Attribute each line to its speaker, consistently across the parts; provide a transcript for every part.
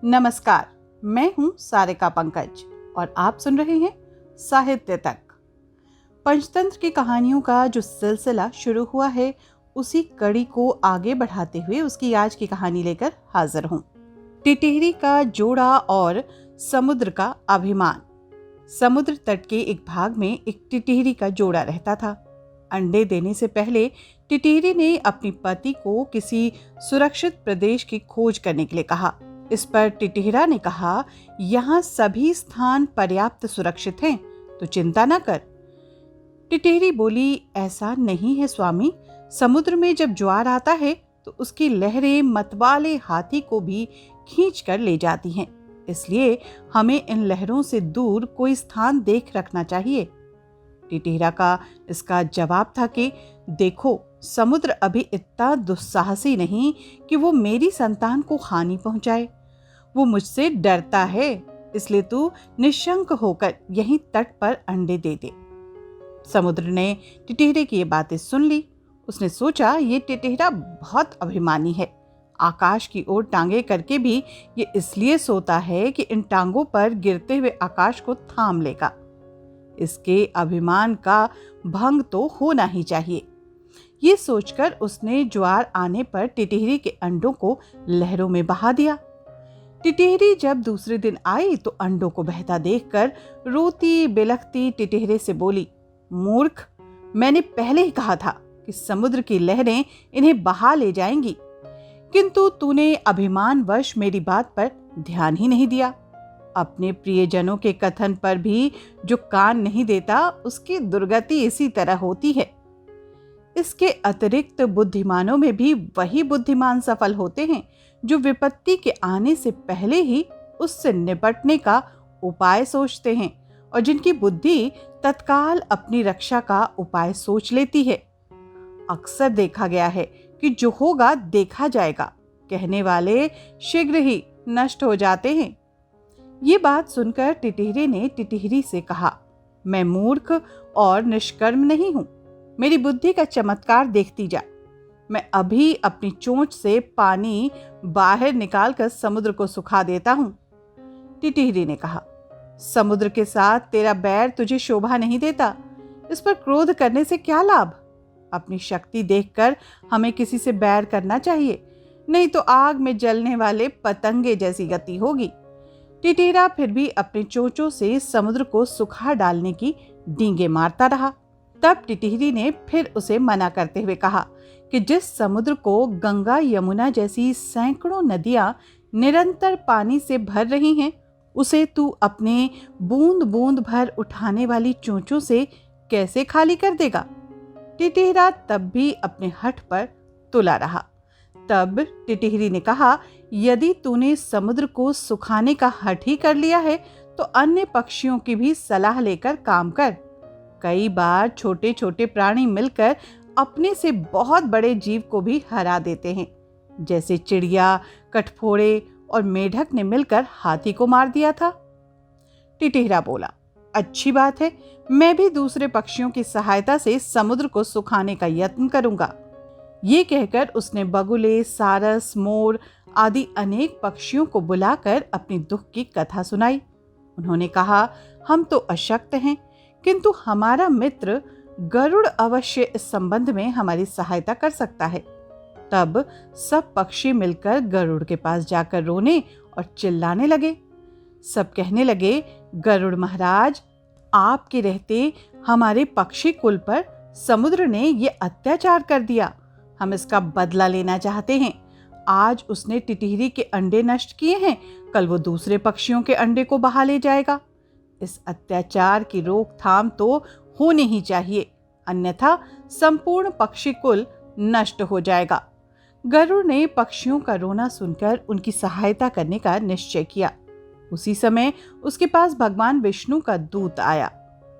Speaker 1: नमस्कार, मैं हूं सारिका पंकज और आप सुन रहे हैं साहित्य तक। पंचतंत्र की कहानियों का जो सिलसिला शुरू हुआ है, उसी कड़ी को आगे बढ़ाते हुए उसकी आज की कहानी लेकर हाजिर हूं। टिटिहरी का जोड़ा और समुद्र का अभिमान। समुद्र तट के एक भाग में एक टिटिहरी का जोड़ा रहता था। अंडे देने से पहले टिटिहरी ने अपनी पति को किसी सुरक्षित प्रदेश की खोज करने के लिए कहा। इस पर टिटिहरा ने कहा, यहाँ सभी स्थान पर्याप्त सुरक्षित हैं, तो चिंता न कर। टिटिहरी बोली, ऐसा नहीं है स्वामी, समुद्र में जब ज्वार आता है तो उसकी लहरें मतवाले हाथी को भी खींच कर ले जाती हैं, इसलिए हमें इन लहरों से दूर कोई स्थान देख रखना चाहिए। टिटिहरा का इसका जवाब था कि देखो, समुद्र अभी इतना दुस्साहसी नहीं कि वो मेरी संतान को हानि पहुंचाए। वो मुझसे डरता है, इसलिए तू निशंक होकर यहीं तट पर अंडे दे दे। समुद्र ने टिटिहरे की ये बातें सुन ली। उसने सोचा, ये टिटिहरा बहुत अभिमानी है। आकाश की ओर टांगे करके भी ये इसलिए सोता है कि इन टांगों पर गिरते हुए आकाश को थाम लेगा। इसके अभिमान का भंग तो होना ही चाहिए। ये सोचकर उसने ज्वार आने पर टिटिहरी के अंडों को लहरों में बहा दिया। टिटिहरी जब दूसरे दिन आई तो अंडों को बहता देखकर रोती बिलखती टिटिहरे से बोली, मूर्ख, मैंने पहले ही कहा था कि समुद्र की लहरें इन्हें बहा ले जाएंगी, किंतु तूने अभिमानवश मेरी बात पर ध्यान ही नहीं दिया। अपने प्रियजनों के कथन पर भी जो कान नहीं देता, उसकी दुर्गति इसी तरह होती है। इसके अतिरिक्त बुद्धिमानों में भी वही बुद्धिमान सफल होते हैं जो विपत्ति के आने से पहले ही उससे निपटने का उपाय सोचते हैं और जिनकी बुद्धि तत्काल अपनी रक्षा का उपाय सोच लेती है। अक्सर देखा गया है कि जो होगा देखा जाएगा कहने वाले शीघ्र ही नष्ट हो जाते हैं। ये बात सुनकर टिटिहरी ने टिटिहरी से कहा, मैं मूर्ख और निष्कर्म नहीं हूं, मेरी बुद्धि का चमत्कार देखती जा। मैं अभी अपनी चोंच से पानी बाहर निकालकर समुद्र को सुखा देता हूं। टिटिहरी ने कहा, समुद्र के साथ तेरा बैर तुझे शोभा नहीं देता, इस पर क्रोध करने से क्या लाभ। अपनी शक्ति देखकर हमें किसी से बैर करना चाहिए, नहीं तो आग में जलने वाले पतंगे जैसी गति होगी। टिटिहरा फिर भी अपनी चोंचों से समुद्र को सुखा डालने की डींगे मारता रहा। तब टिटिहरी ने फिर उसे मना करते हुए कहा कि जिस समुद्र को गंगा यमुना जैसी सैकड़ों नदियां निरंतर पानी से भर रही हैं, उसे तू अपने बूंद बूंद भर उठाने वाली चोंचों से कैसे खाली कर देगा। टिटिहरा तब भी अपने हठ पर तुला रहा। तब टिटिहरी ने कहा, यदि तूने समुद्र को सुखाने का हठ ही कर लिया है तो अन्य पक्षियों की भी सलाह लेकर काम कर। कई बार छोटे छोटे प्राणी मिलकर अपने से बहुत बड़े जीव को भी हरा देते हैं, जैसे चिड़िया, कठफोड़े और मेढक ने मिलकर हाथी को मार दिया था। टिटिहरा बोला, अच्छी बात है, मैं भी दूसरे पक्षियों की सहायता से समुद्र को सुखाने का यत्न करूंगा। ये कहकर उसने बगुले, सारस, मोर आदि अनेक पक्षियों को बुलाकर अपनी दुख की कथा सुनाई। उन्होंने कहा, हम तो अशक्त हैं, किंतु हमारा मित्र गरुड़ अवश्य इस संबंध में हमारी सहायता कर सकता है। तब सब पक्षी मिलकर गरुड़ के पास जाकर रोने और चिल्लाने लगे। सब कहने लगे, गरुड़ महाराज, आपके रहते हमारे पक्षी कुल पर समुद्र ने ये अत्याचार कर दिया, हम इसका बदला लेना चाहते हैं। आज उसने टिटिहरी के अंडे नष्ट किए हैं, कल वो दूसरे पक्षियों के अंडे को बहा ले जाएगा। इस अत्याचार की रोकथाम तो होनी ही चाहिए, अन्यथा संपूर्ण पक्षी कुल नष्ट हो जाएगा। गरुड़ ने पक्षियों का रोना सुनकर उनकी सहायता करने का निश्चय किया। उसी समय उसके पास भगवान विष्णु का दूत आया।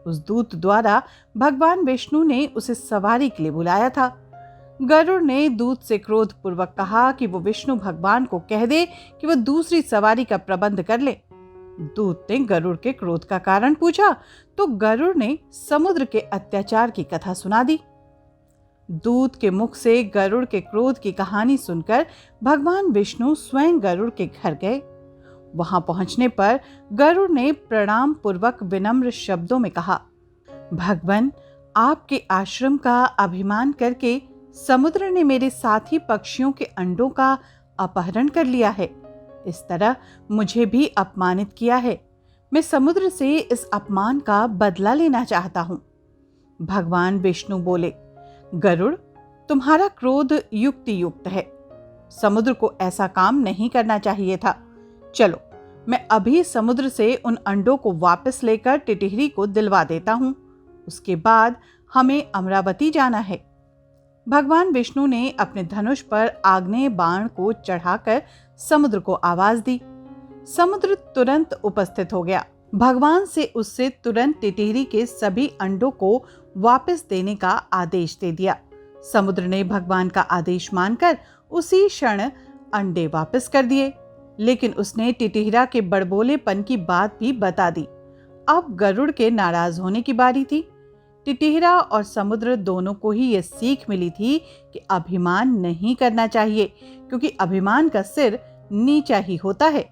Speaker 1: उस दूत द्वारा भगवान विष्णु ने उसे सवारी के लिए बुलाया था। गरुड़ ने दूत से क्रोध पूर्वक कहा कि वो विष्णु भगवान को कह दे कि वो दूसरी सवारी का प्रबंध कर ले। दूत ने गरुड़ के क्रोध का कारण पूछा तो गरुड़ ने समुद्र के अत्याचार की कथा सुना दी। दूत के मुख से गरुड़ के क्रोध की कहानी सुनकर भगवान विष्णु स्वयं गरुड़ के घर गए। वहां पहुंचने पर गरुड़ ने प्रणाम पूर्वक विनम्र शब्दों में कहा, भगवान, आपके आश्रम का अभिमान करके समुद्र ने मेरे साथी पक्षियों के अंडों का अपहरण कर लिया है। इस तरह मुझे भी अपमानित किया है। मैं समुद्र से इस अपमान का बदला लेना चाहता हूं। भगवान विष्णु बोले, गरुड़, तुम्हारा क्रोध युक्ति युक्त है। समुद्र को ऐसा काम नहीं करना चाहिए था। चलो, मैं अभी समुद्र से उन अंडों को वापस लेकर टिटहिरी को दिलवा देता हूं। उसके बाद हमें अमरावती जाना है। भगवान विष्णु ने अपने धनुष पर आग्नेय बाण को चढ़ाकर समुद्र को आवाज दी। समुद्र तुरंत उपस्थित हो गया। भगवान से उससे तुरंत टिटहिरी के सभी अंडों को वापस देने का आदेश दे दिया। समुद्र ने भगवान का आदेश मानकर उसी क्षण अंडे वापस कर दिए, लेकिन उसने टिटहिरा के बड़बोलेपन की बात भी बता दी। अब गरुड़ के नाराज होने की बारी थी। टिटहिरा और समुद्र दोनों को ही यह सीख मिली थी कि अभिमान नहीं करना चाहिए, क्योंकि अभिमान का सिर नीचा ही होता है।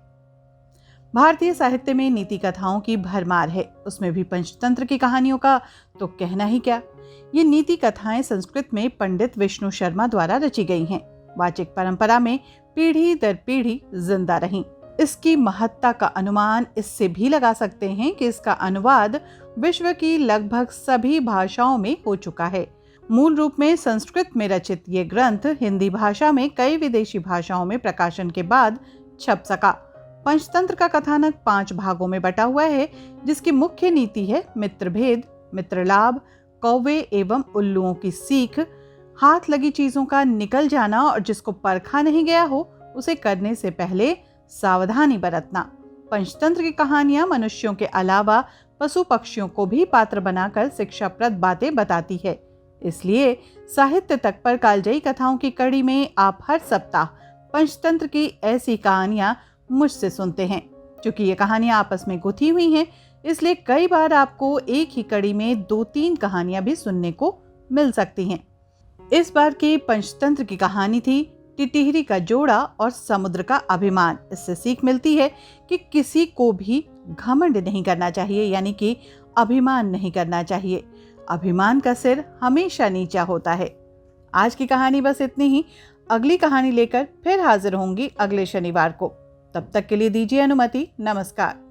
Speaker 1: भारतीय साहित्य में नीति कथाओं की भरमार है। उसमें भी पंचतंत्र की कहानियों का तो कहना ही क्या। ये नीति कथाएं संस्कृत में पंडित विष्णु शर्मा द्वारा रची गई हैं। वाचिक परंपरा में पीढ़ी दर पीढ़ी जिंदा रहीं। इसकी महत्ता का अनुमान इससे भी लगा सकते हैं कि इसका अनुवाद विश्व की लगभग सभी भाषाओं में हो चुका है। मूल रूप में संस्कृत में रचित ये ग्रंथ हिंदी भाषा में कई विदेशी भाषाओं में प्रकाशन के बाद छप सका। पंचतंत्र का कथानक 5 भागों में बटा हुआ है, जिसकी मुख्य नीति है मित्रभेद, मित्रलाभ, कौवे एवं उल्लुओं की सीख, हाथ लगी चीजों का निकल जाना और जिसको परखा नहीं गया हो उसे करने से पहले सावधानी बरतना। पंचतंत्र की कहानियां मनुष्यों के अलावा पशु पक्षियों को भी पात्र बनाकर शिक्षाप्रद बातें बताती है। इसलिए साहित्य तक पर कालजयी कथाओं की कड़ी में आप हर सप्ताह पंचतंत्र की ऐसी कहानियां मुझसे सुनते हैं। क्योंकि ये कहानियां आपस में गुथी हुई हैं, इसलिए कई बार आपको एक ही कड़ी में 2-3 कहानियां भी सुनने को मिल सकती हैं। इस बार की पंचतंत्र की कहानी थी टिटहिरी का जोड़ा और समुद्र का अभिमान। इससे सीख मिलती है कि किसी को भी घमंड नहीं करना चाहिए, यानी कि अभिमान नहीं करना चाहिए। अभिमान का सिर हमेशा नीचा होता है। आज की कहानी बस इतनी ही। अगली कहानी लेकर फिर हाजिर होंगी अगले शनिवार को। तब तक के लिए दीजिए अनुमति। नमस्कार।